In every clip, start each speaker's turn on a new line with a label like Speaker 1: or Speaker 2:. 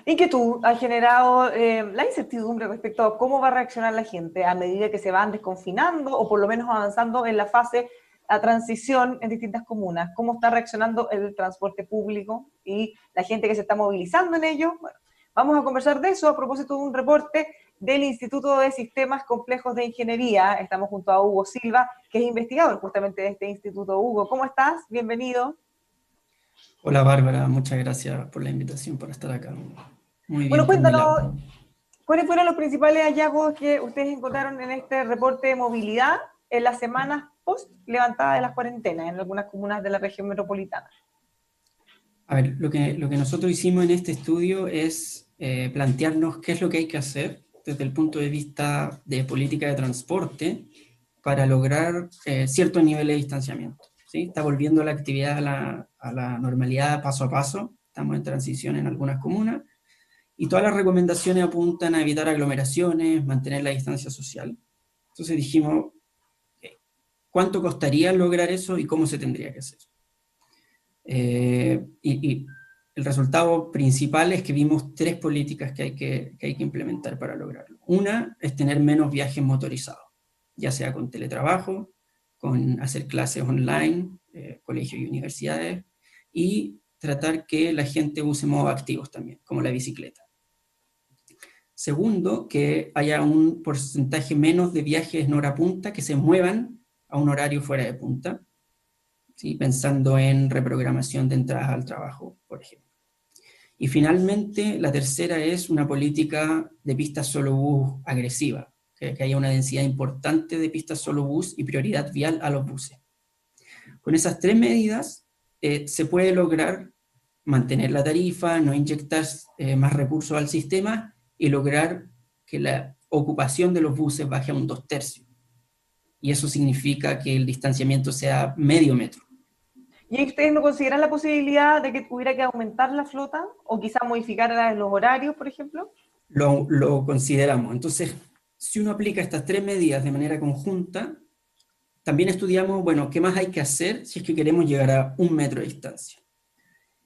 Speaker 1: Inquietud ha generado la incertidumbre respecto a cómo va a reaccionar la gente a medida que se van desconfinando o por lo menos avanzando en la fase a transición en distintas comunas. ¿Cómo está reaccionando el transporte público y la gente que se está movilizando en ello? Bueno, vamos a conversar de eso a propósito de un reporte del Instituto de Sistemas Complejos de Ingeniería. Estamos junto a Hugo Silva, que es investigador justamente de este instituto. Hugo, ¿cómo estás? Bienvenido.
Speaker 2: Hola Bárbara, muchas gracias por la invitación para estar acá. Muy
Speaker 1: Bueno,
Speaker 2: bien por mi lado.
Speaker 1: cuéntanos, ¿cuáles fueron los principales hallazgos que ustedes encontraron en este reporte de movilidad en las semanas post levantada de las cuarentenas en algunas comunas de la región metropolitana?
Speaker 2: A ver, lo que nosotros hicimos en este estudio es plantearnos qué es lo que hay que hacer desde el punto de vista de política de transporte para lograr ciertos niveles de distanciamiento. ¿Sí? Está volviendo la actividad a la normalidad paso a paso, estamos en transición en algunas comunas, y todas las recomendaciones apuntan a evitar aglomeraciones, mantener la distancia social. Entonces dijimos, ¿cuánto costaría lograr eso y cómo se tendría que hacer? Y el resultado principal es que vimos tres políticas que hay que implementar para lograrlo. Una es tener menos viajes motorizados, ya sea con teletrabajo, con hacer clases online, colegios y universidades, y tratar que la gente use modos activos también, como la bicicleta. Segundo, que haya un porcentaje menos de viajes en hora punta que se muevan a un horario fuera de punta, ¿sí? Pensando en reprogramación de entradas al trabajo, por ejemplo. Y finalmente, la tercera es una política de pistas solo bus agresiva, que haya una densidad importante de pistas solo bus y prioridad vial a los buses. Con esas tres medidas se puede lograr mantener la tarifa, no inyectar más recursos al sistema y lograr que la ocupación de los buses baje a un 2/3. Y eso significa que el distanciamiento sea medio metro.
Speaker 1: ¿Y ustedes no consideran la posibilidad de que hubiera que aumentar la flota o quizás modificar los horarios, por ejemplo?
Speaker 2: Lo consideramos. Entonces, si uno aplica estas tres medidas de manera conjunta, también estudiamos, bueno, qué más hay que hacer si es que queremos llegar a 1 metro de distancia.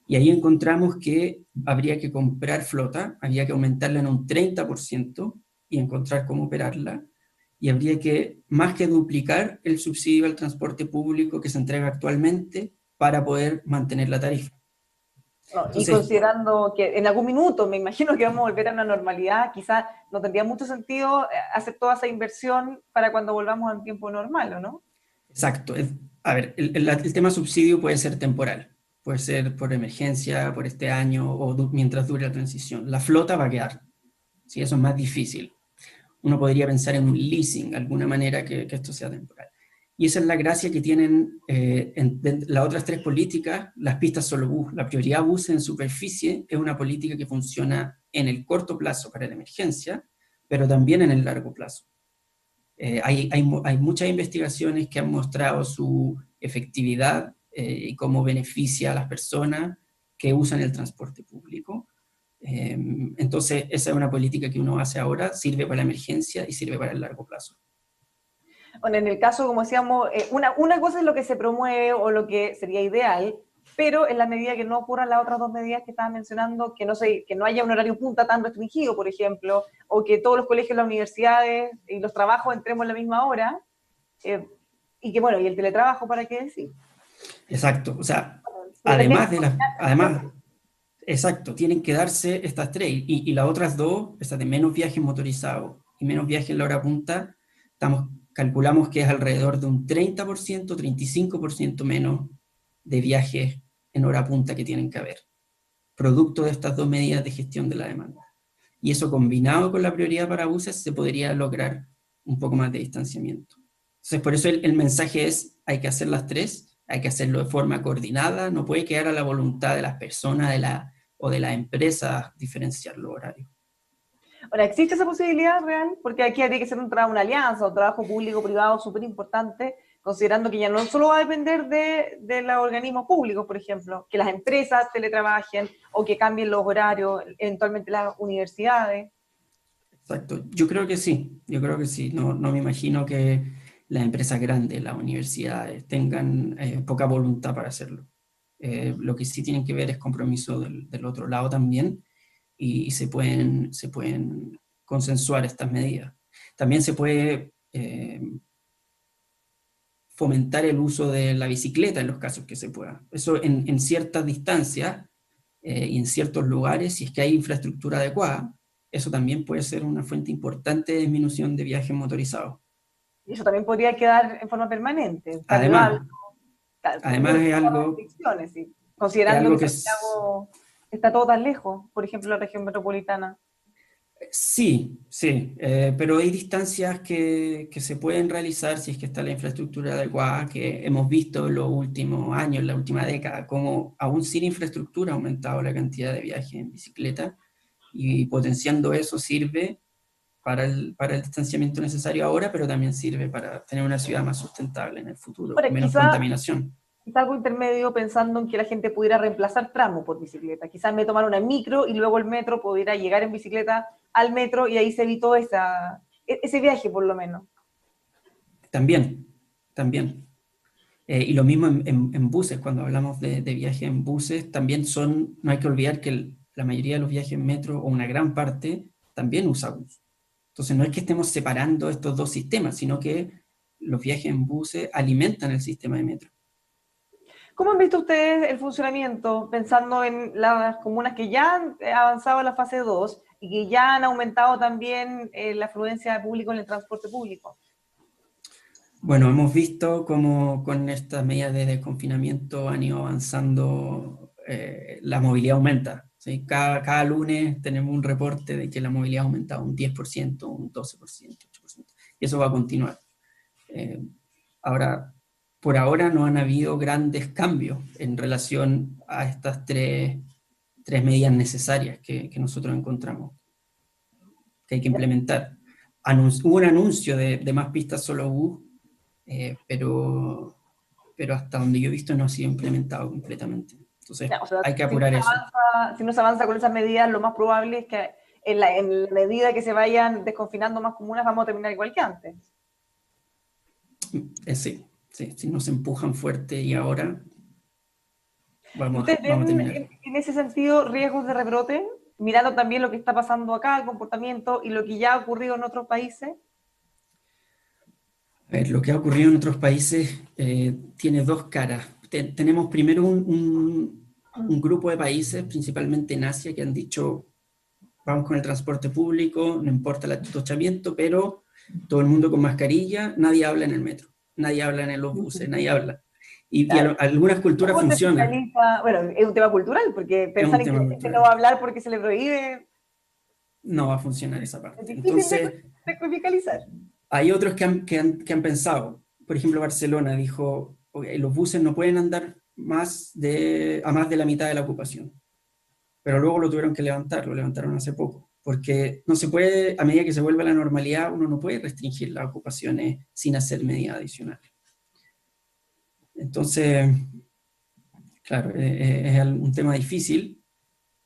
Speaker 2: Y ahí encontramos que habría que comprar flota, había que aumentarla en un 30% y encontrar cómo operarla, y habría que más que duplicar el subsidio al transporte público que se entrega actualmente para poder mantener la tarifa.
Speaker 1: No, y
Speaker 2: Entonces,
Speaker 1: considerando que en algún minuto me imagino que vamos a volver a la normalidad, quizás no tendría mucho sentido hacer toda esa inversión para cuando volvamos al tiempo normal, ¿o no?
Speaker 2: exacto. A ver, el tema subsidio puede ser temporal, puede ser por emergencia, por este año o mientras dure la transición. La flota va a quedar, ¿sí? Eso es más difícil. Uno podría pensar en un leasing, alguna manera que esto sea temporal. Y esa es la gracia que tienen las otras tres políticas, las pistas solo bus. La prioridad bus en superficie es una política que funciona en el corto plazo para la emergencia, pero también en el largo plazo. Hay muchas investigaciones que han mostrado su efectividad y cómo beneficia a las personas que usan el transporte público. Entonces, esa es una política que uno hace ahora, sirve para la emergencia y sirve para el largo plazo.
Speaker 1: Bueno, en el caso, como decíamos, una cosa es lo que se promueve o lo que sería ideal, pero en la medida que no ocurran las otras dos medidas que estaba mencionando, que no haya un horario punta tan restringido, por ejemplo, o que todos los colegios, las universidades y los trabajos entremos a la misma hora, eh, y que bueno, y el teletrabajo, ¿para qué decir?
Speaker 2: Exacto, o sea,
Speaker 1: Se tendría que
Speaker 2: además, exacto, tienen que darse estas tres y las otras dos, estas de menos viajes motorizados y menos viajes en la hora punta, calculamos que es alrededor de un 30%, 35% menos de viajes en hora punta que tienen que haber, producto de estas dos medidas de gestión de la demanda. Y eso combinado con la prioridad para buses se podría lograr un poco más de distanciamiento. Entonces, por eso el mensaje es, hay que hacer las tres, hay que hacerlo de forma coordinada, no puede quedar a la voluntad de las personas o de las empresas diferenciar los horarios.
Speaker 1: Ahora, ¿existe esa posibilidad real? Porque aquí habría que ser una alianza, un trabajo público-privado súper importante, considerando que ya no solo va a depender de los organismos públicos, por ejemplo, que las empresas teletrabajen o que cambien los horarios, eventualmente las universidades.
Speaker 2: Exacto, yo creo que sí, no me imagino que las empresas grandes, las universidades, tengan poca voluntad para hacerlo. Lo que sí tienen que ver es compromiso del otro lado también, y se pueden consensuar estas medidas. También se puede fomentar el uso de la bicicleta en los casos que se pueda. Eso en ciertas distancias y en ciertos lugares, si es que hay infraestructura adecuada, eso también puede ser una fuente importante de disminución de viajes motorizados.
Speaker 1: Y eso también podría quedar en forma permanente, barrio
Speaker 2: Además,
Speaker 1: alto, claro,
Speaker 2: además es algo,
Speaker 1: restricciones, sí.
Speaker 2: es
Speaker 1: Considerando
Speaker 2: algo
Speaker 1: que
Speaker 2: que es,
Speaker 1: Santiago está todo tan lejos, por ejemplo, la región metropolitana.
Speaker 2: sí, sí, pero hay distancias que se pueden realizar si es que está la infraestructura adecuada, que hemos visto en los últimos años, en la última década, como aún sin infraestructura ha aumentado la cantidad de viajes en bicicleta, y potenciando eso sirve para el distanciamiento necesario ahora, pero también sirve para tener una ciudad más sustentable en el futuro, con
Speaker 1: Ahora,
Speaker 2: menos
Speaker 1: quizá
Speaker 2: contaminación.
Speaker 1: está algo intermedio pensando en que la gente pudiera reemplazar tramo por bicicleta. Quizás me tomar una micro y luego el metro pudiera llegar en bicicleta al metro y ahí se evitó ese viaje por lo menos.
Speaker 2: También, también. Y lo mismo en buses, cuando hablamos de viajes en buses, también no hay que olvidar que la mayoría de los viajes en metro, o una gran parte, también usa bus. Entonces no es que estemos separando estos dos sistemas, sino que los viajes en buses alimentan el sistema de metro.
Speaker 1: ¿Cómo han visto ustedes el funcionamiento, pensando en las comunas que ya han avanzado a la fase 2 y que ya han aumentado también la afluencia de público en el transporte público?
Speaker 2: Bueno, hemos visto cómo con estas medidas de desconfinamiento han ido avanzando, la movilidad aumenta, ¿sí? Cada lunes tenemos un reporte de que la movilidad ha aumentado un 10%, un 12%, 8%, y eso va a continuar. Eh, Ahora, por ahora no han habido grandes cambios en relación a estas tres medidas necesarias que nosotros encontramos que hay que implementar. Hubo un anuncio de más pistas solo bus, pero hasta donde yo he visto no ha sido implementado completamente. Entonces
Speaker 1: Ya, o sea,
Speaker 2: hay que apurar eso.
Speaker 1: si no se avanza con esas medidas, lo más probable es que en la medida que se vayan desconfinando más comunas, vamos a terminar igual que antes.
Speaker 2: Sí, sí, si nos empujan fuerte y ahora vamos,
Speaker 1: ¿Ustedes
Speaker 2: vamos a
Speaker 1: ven
Speaker 2: terminar.
Speaker 1: en ese sentido riesgos de rebrote? Mirando también lo que está pasando acá, el comportamiento y lo que ya ha ocurrido en otros países.
Speaker 2: A ver, lo que ha ocurrido en otros países tiene dos caras. Tenemos primero un grupo de países, principalmente en Asia, que han dicho, vamos con el transporte público, no importa el atochamiento, pero todo el mundo con mascarilla, nadie habla en el metro, nadie habla en los buses, nadie habla. Y
Speaker 1: Claro.
Speaker 2: algunas culturas
Speaker 1: ¿Cómo se
Speaker 2: funcionan,
Speaker 1: fiscaliza? Bueno, es un tema cultural, porque
Speaker 2: es
Speaker 1: pensar
Speaker 2: un
Speaker 1: en que
Speaker 2: tema
Speaker 1: la gente no va
Speaker 2: cultural.
Speaker 1: a hablar porque se le prohíbe
Speaker 2: No va a funcionar esa
Speaker 1: es
Speaker 2: parte.
Speaker 1: difícil
Speaker 2: Entonces,
Speaker 1: de fiscalizar.
Speaker 2: hay otros que han pensado, por ejemplo, Barcelona dijo, okay, los buses no pueden andar a más de la mitad de la ocupación, pero luego lo tuvieron que levantar, lo levantaron hace poco, porque no se puede, a medida que se vuelve a la normalidad, uno no puede restringir las ocupaciones sin hacer medidas adicionales. Entonces, claro, es un tema difícil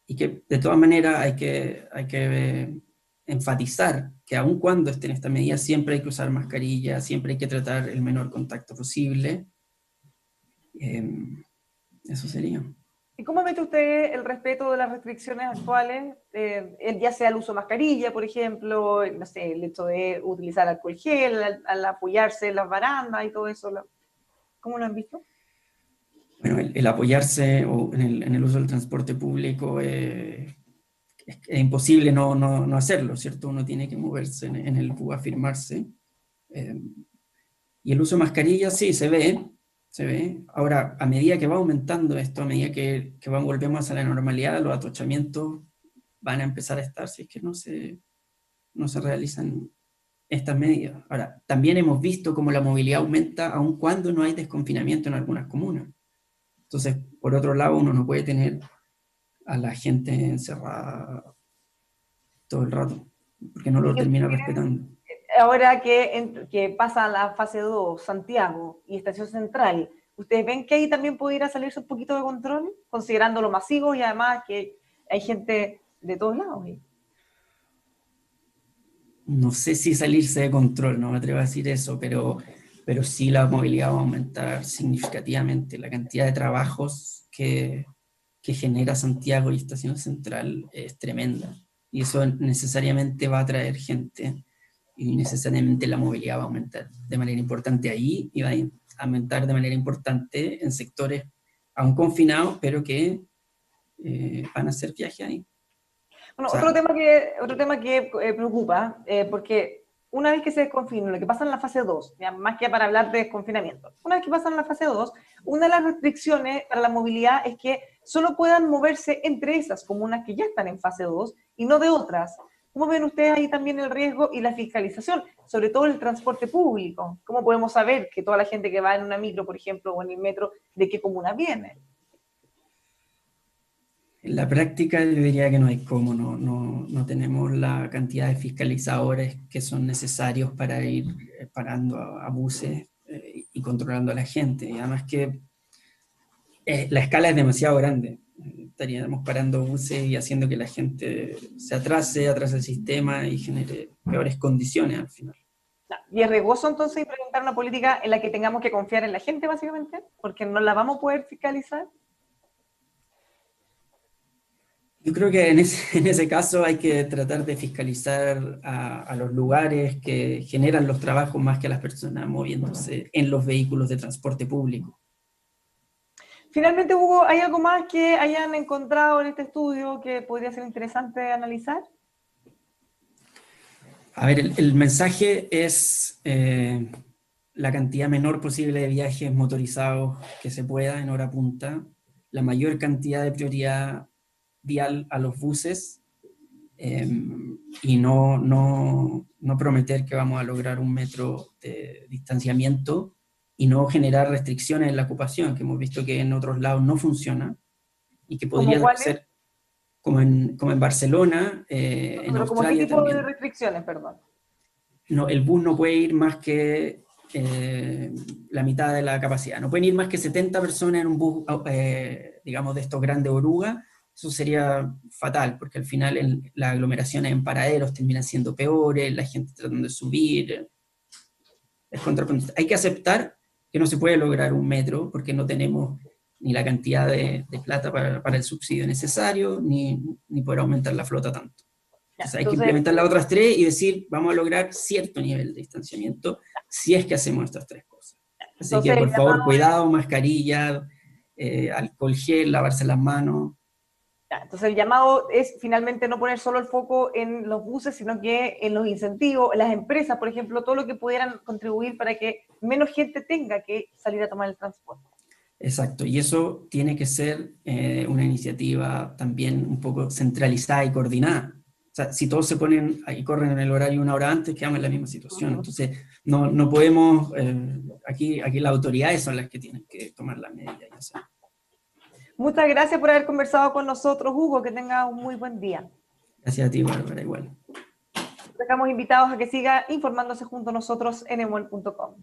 Speaker 2: y que de todas maneras hay que enfatizar que aun cuando estén estas medidas, siempre hay que usar mascarilla, siempre hay que tratar el menor contacto posible. Eso sería.
Speaker 1: ¿Y cómo mete usted el respeto de las restricciones actuales? Ya sea el uso de mascarilla, por ejemplo, no sé, el hecho de utilizar alcohol gel al apoyarse en las barandas y todo eso. ¿Cómo lo han visto?
Speaker 2: Bueno, el apoyarse en el uso del transporte público es imposible no hacerlo, ¿cierto? Uno tiene que moverse en el bus, afirmarse. Eh, y el uso de mascarilla, sí, se ve, se ve. Ahora, a medida que va aumentando esto, a medida que volvemos a la normalidad, los atochamientos van a empezar a estar si es que no se realizan estas medidas. Ahora, también hemos visto cómo la movilidad aumenta aun cuando no hay desconfinamiento en algunas comunas. Entonces, por otro lado, uno no puede tener a la gente encerrada todo el rato, porque no
Speaker 1: Y
Speaker 2: lo
Speaker 1: que
Speaker 2: termina respetando.
Speaker 1: ahora que pasa la fase 2, Santiago y Estación Central, ¿ustedes ven que ahí también pudiera salirse un poquito de control, considerando lo masivo y además que hay gente de todos lados ahí?
Speaker 2: No sé si salirse de control, no me atrevo a decir eso, pero sí la movilidad va a aumentar significativamente. La cantidad de trabajos que genera Santiago y Estación Central es tremenda. Y eso necesariamente va a atraer gente y necesariamente la movilidad va a aumentar de manera importante ahí y va a aumentar de manera importante en sectores aún confinados, pero que van a hacer viaje ahí.
Speaker 1: Bueno,
Speaker 2: O sea,
Speaker 1: otro tema que preocupa, porque una vez que se desconfina, lo que pasa en la fase 2, ya, más que para hablar de desconfinamiento, una vez que pasa en la fase 2, una de las restricciones para la movilidad es que solo puedan moverse entre esas comunas que ya están en fase 2 y no de otras. ¿Cómo ven ustedes ahí también el riesgo y la fiscalización, sobre todo el transporte público? ¿Cómo podemos saber que toda la gente que va en una micro, por ejemplo, o en el metro, de qué comuna viene?
Speaker 2: en la práctica yo diría que no hay cómo, no tenemos la cantidad de fiscalizadores que son necesarios para ir parando a buses y controlando a la gente. Y además que la escala es demasiado grande. Estaríamos parando buses y haciendo que la gente se atrase el sistema y genere peores condiciones al final.
Speaker 1: Y es riesgoso entonces implementar una política en la que tengamos que confiar en la gente, básicamente, porque no la vamos a poder fiscalizar.
Speaker 2: Yo creo que en ese caso hay que tratar de fiscalizar a los lugares que generan los trabajos más que a las personas moviéndose en los vehículos de transporte público.
Speaker 1: Finalmente, Hugo, ¿hay algo más que hayan encontrado en este estudio que podría ser interesante analizar?
Speaker 2: A ver, el mensaje es la cantidad menor posible de viajes motorizados que se pueda en hora punta, la mayor cantidad de prioridad vial a los buses y no prometer que vamos a lograr un metro de distanciamiento y no generar restricciones en la ocupación, que hemos visto que en otros lados no funciona y que
Speaker 1: ¿Como
Speaker 2: podrían
Speaker 1: cuáles?
Speaker 2: ser como en Barcelona, en
Speaker 1: Pero ¿como qué
Speaker 2: Australia
Speaker 1: tipo de
Speaker 2: también.
Speaker 1: restricciones, perdón?
Speaker 2: No, el bus no puede ir más que la mitad de la capacidad. No pueden ir más que 70 personas en un bus, digamos, de estos grandes orugas. Eso sería fatal, porque al final las aglomeraciones en paraderos terminan siendo peores, la gente tratando de subir. Es contraproducente. Hay que aceptar que no se puede lograr un metro, porque no tenemos ni la cantidad de plata para el subsidio necesario, ni poder aumentar la flota tanto.
Speaker 1: Ya,
Speaker 2: Entonces hay que
Speaker 1: entonces,
Speaker 2: implementar las otras tres y decir, vamos a lograr cierto nivel de distanciamiento si es que hacemos estas tres cosas. Así que,
Speaker 1: entonces el
Speaker 2: por favor,
Speaker 1: llamado
Speaker 2: cuidado, mascarilla, alcohol gel, lavarse las manos.
Speaker 1: entonces el llamado es finalmente no poner solo el foco en los buses, sino que en los incentivos, en las empresas, por ejemplo, todo lo que pudieran contribuir para que menos gente tenga que salir a tomar el transporte.
Speaker 2: Exacto, y eso tiene que ser una iniciativa también un poco centralizada y coordinada. O sea, si todos se ponen y corren en el horario una hora antes, quedamos en la misma situación. Entonces, no podemos, aquí las autoridades son las que tienen que tomar la medida y hacer.
Speaker 1: Muchas gracias por haber conversado con nosotros, Hugo. Que tenga un muy buen día.
Speaker 2: Gracias a ti, Bárbara, igual.
Speaker 1: Dejamos invitados a que siga informándose junto a nosotros en emol.com.